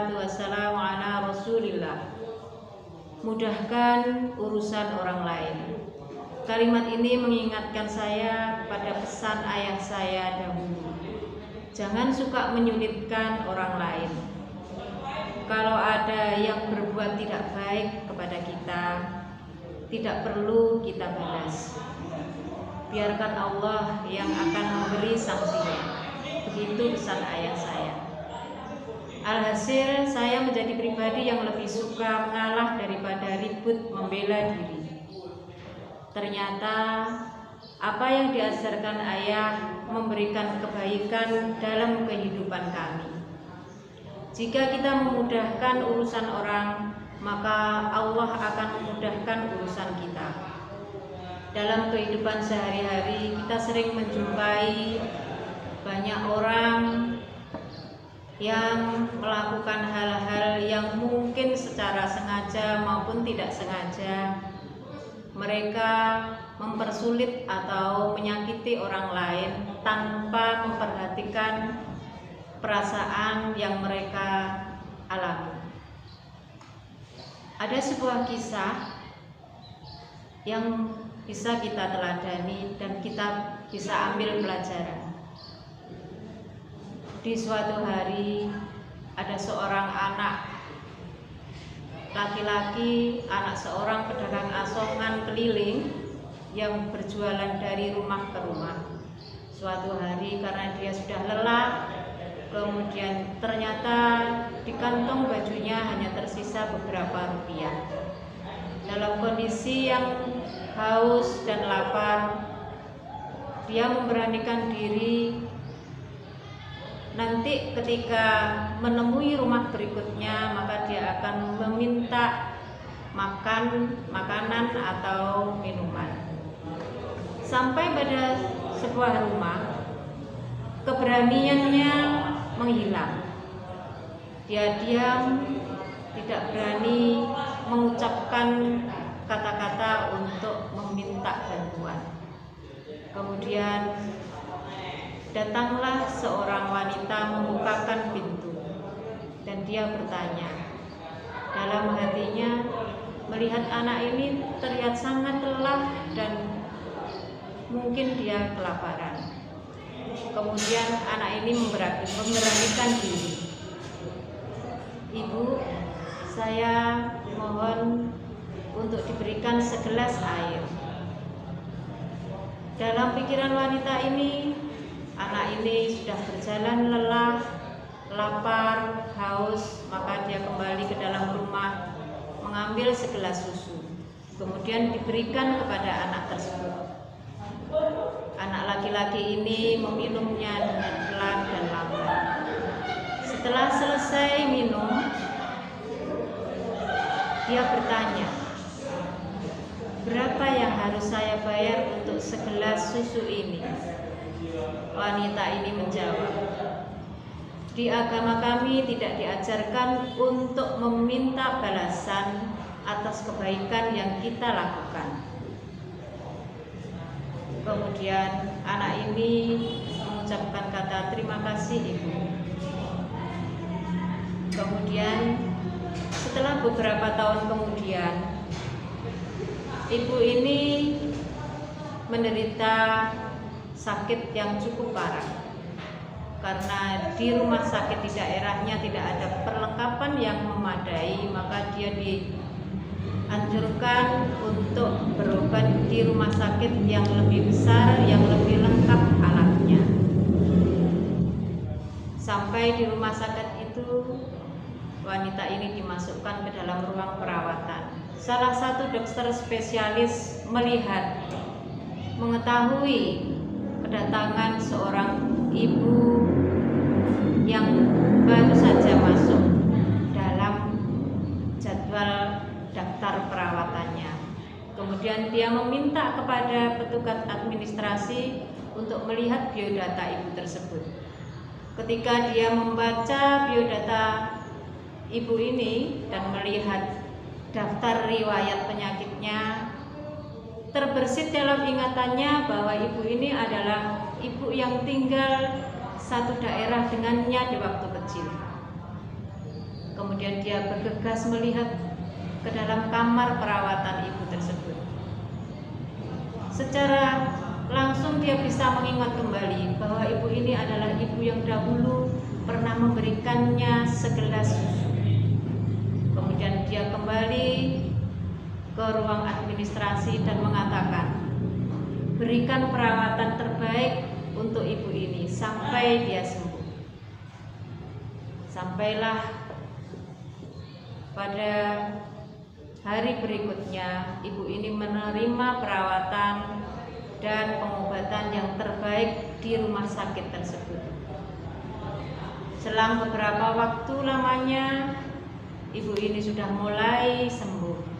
wassalatu wassalamu ala rasulillah. Mudahkan urusan orang lain. Kalimat ini mengingatkan saya pada pesan ayah saya dahulu. Jangan suka menyulitkan orang lain. Kalau ada yang berbuat tidak baik kepada kita, tidak perlu kita balas. Biarkan Allah yang akan memberi sanksinya. Begitu pesan ayah saya. Alhasil saya menjadi pribadi yang lebih suka mengalah daripada ribut membela diri. Ternyata apa yang diajarkan ayah memberikan kebaikan dalam kehidupan kami. Jika kita memudahkan urusan orang, maka Allah akan memudahkan urusan kita. Dalam kehidupan sehari-hari kita sering menjumpai banyak orang yang melakukan hal-hal yang mungkin secara sengaja maupun tidak sengaja mereka mempersulit atau menyakiti orang lain tanpa memperhatikan perasaan yang mereka alami. Ada sebuah kisah yang bisa kita teladani dan kita bisa ambil pelajaran. Di suatu hari ada seorang anak laki-laki, anak seorang pedagang asongan keliling yang berjualan dari rumah ke rumah. Suatu hari karena dia sudah lelah, kemudian ternyata di kantong bajunya hanya tersisa beberapa rupiah. Dalam kondisi yang haus dan lapar, dia memberanikan diri. Nanti ketika menemui rumah berikutnya, maka dia akan meminta makanan atau minuman. Sampai pada sebuah rumah, keberaniannya menghilang. Dia diam, tidak berani mengucapkan kata-kata untuk meminta bantuan. Kemudian datanglah seorang wanita membukakan pintu dan dia bertanya. Dalam hatinya melihat anak ini terlihat sangat lelah dan mungkin dia kelaparan. Kemudian anak ini memberanikan diri. Ibu, saya mohon untuk diberikan segelas air. Dalam pikiran wanita ini, anak ini sudah berjalan lelah, lapar, haus, maka dia kembali ke dalam rumah, mengambil segelas susu, kemudian diberikan kepada anak tersebut. Anak laki-laki ini meminumnya dengan pelan dan lambat. Setelah selesai minum, dia bertanya, "Berapa yang harus saya bayar untuk segelas susu ini?" Wanita ini menjawab, "Di agama kami tidak diajarkan untuk meminta balasan atas kebaikan yang kita lakukan." Kemudian anak ini mengucapkan kata terima kasih ibu. Kemudian setelah beberapa tahun kemudian, ibu ini menderita sakit yang cukup parah karena di rumah sakit di daerahnya tidak ada perlengkapan yang memadai, maka dia dianjurkan untuk berobat di rumah sakit yang lebih besar, yang lebih lengkap alatnya. Sampai di rumah sakit itu, wanita ini dimasukkan ke dalam ruang perawatan. Salah satu dokter spesialis mengetahui kedatangan seorang ibu yang baru saja masuk dalam jadwal daftar perawatannya. Kemudian dia meminta kepada petugas administrasi untuk melihat biodata ibu tersebut. Ketika dia membaca biodata ibu ini dan melihat daftar riwayat penyakitnya, terbersit dalam ingatannya bahwa ibu ini adalah ibu yang tinggal satu daerah dengannya di waktu kecil. Kemudian dia bergegas melihat ke dalam kamar perawatan ibu tersebut. Secara langsung dia bisa mengingat kembali bahwa ibu ini adalah ibu yang dahulu pernah memberikannya segelas susu. Kemudian dia kembali ke ruang administrasi dan mengatakan, berikan perawatan terbaik untuk ibu ini sampai dia sembuh. Sampailah pada hari berikutnya, ibu ini menerima perawatan dan pengobatan yang terbaik di rumah sakit tersebut. Selang beberapa waktu lamanya, ibu ini sudah mulai sembuh.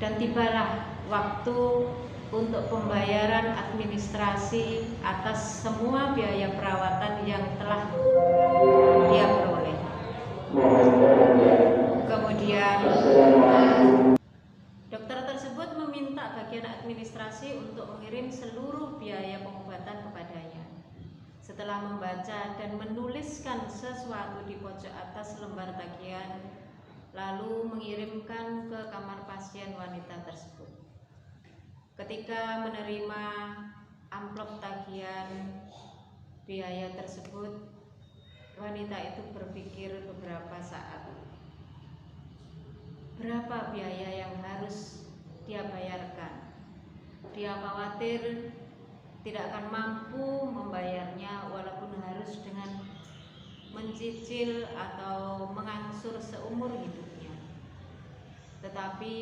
Dan tibalah waktu untuk pembayaran administrasi atas semua biaya perawatan yang telah dia peroleh. Kemudian dokter tersebut meminta bagian administrasi untuk mengirim seluruh biaya pengobatan kepadanya. Setelah membaca dan menuliskan sesuatu di pojok atas lembar tagihan, lalu mengirimkan ke kamar pasien wanita tersebut. Ketika menerima amplop tagihan biaya tersebut, wanita itu berpikir beberapa saat, berapa biaya yang harus dia bayarkan. Dia khawatir tidak akan mampu membayarnya walaupun harus dengan mencicil atau mengangsur seumur hidupnya. Tetapi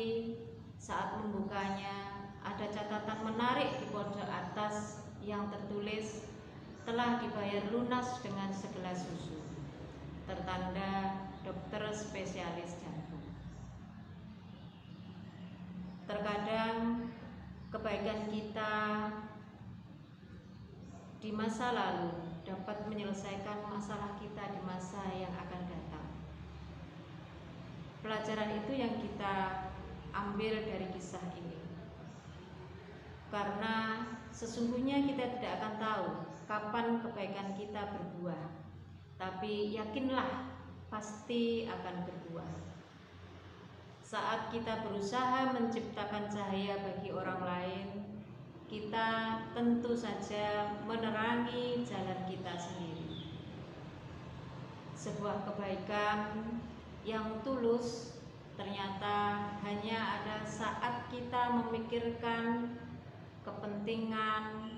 saat membukanya, ada catatan menarik di pojok atas yang tertulis, telah dibayar lunas dengan segelas susu, tertanda dokter spesialis jantung. Terkadang kebaikan kita di masa lalu dapat menyelesaikan masalah kita di masa yang akan datang. Pelajaran itu yang kita ambil dari kisah ini, karena sesungguhnya kita tidak akan tahu kapan kebaikan kita berbuah, tapi yakinlah pasti akan berbuah. Saat kita berusaha menciptakan cahaya bagi orang lain, kita tentu saja menerangi jalan kita sendiri. Sebuah kebaikan yang tulus ternyata hanya ada saat kita memikirkan kepentingan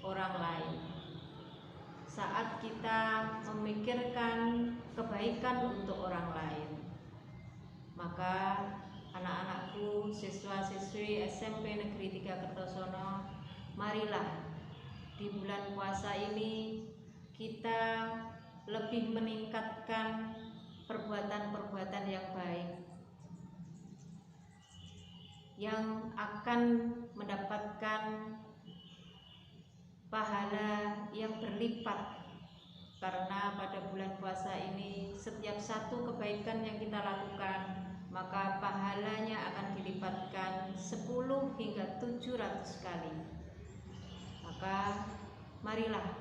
orang lain, saat kita memikirkan kebaikan untuk orang lain. Maka anak-anakku, siswa-siswi SMP Negeri 3 Kertosono, marilah di bulan puasa ini kita lebih meningkatkan perbuatan-perbuatan yang baik, yang akan mendapatkan pahala yang berlipat. Karena pada bulan puasa ini setiap satu kebaikan yang kita lakukan, maka pahalanya akan dilipatkan 10 hingga 700 kali. Maka marilah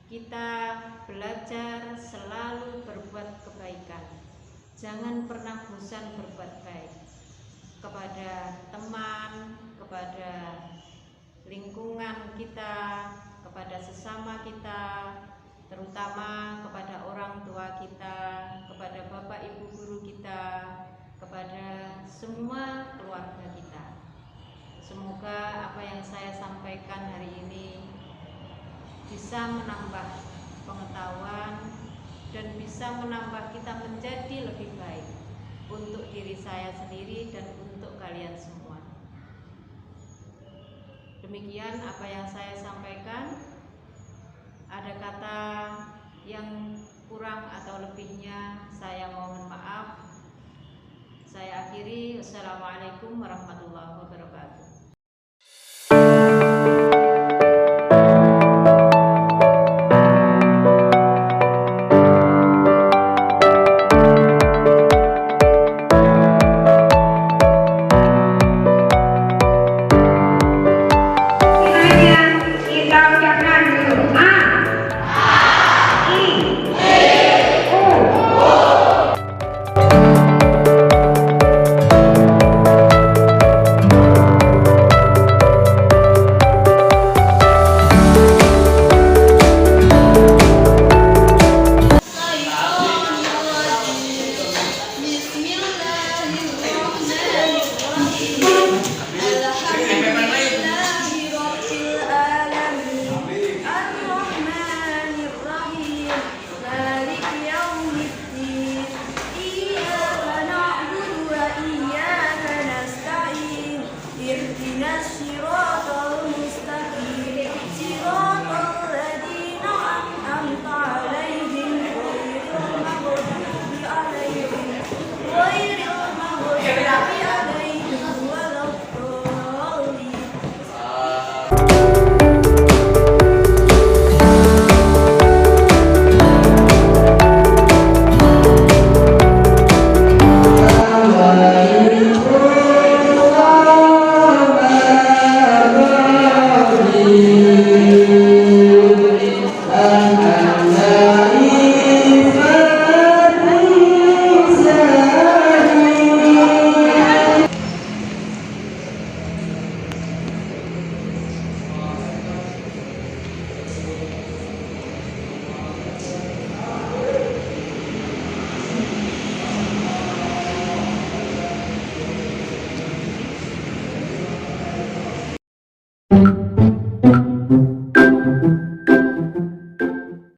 kita belajar selalu berbuat kebaikan. Jangan pernah bosan berbuat baik kepada teman, kepada lingkungan kita, kepada sesama kita, terutama kepada orang tua kita, kepada bapak ibu guru kita, kepada semua keluarga kita. Semoga apa yang saya sampaikan hari ini bisa menambah pengetahuan dan bisa menambah kita menjadi lebih baik untuk diri saya sendiri dan untuk kalian semua. Demikian apa yang saya sampaikan. Ada kata yang kurang atau lebihnya saya mohon maaf. Saya akhiri. Wassalamualaikum warahmatullahi wabarakatuh.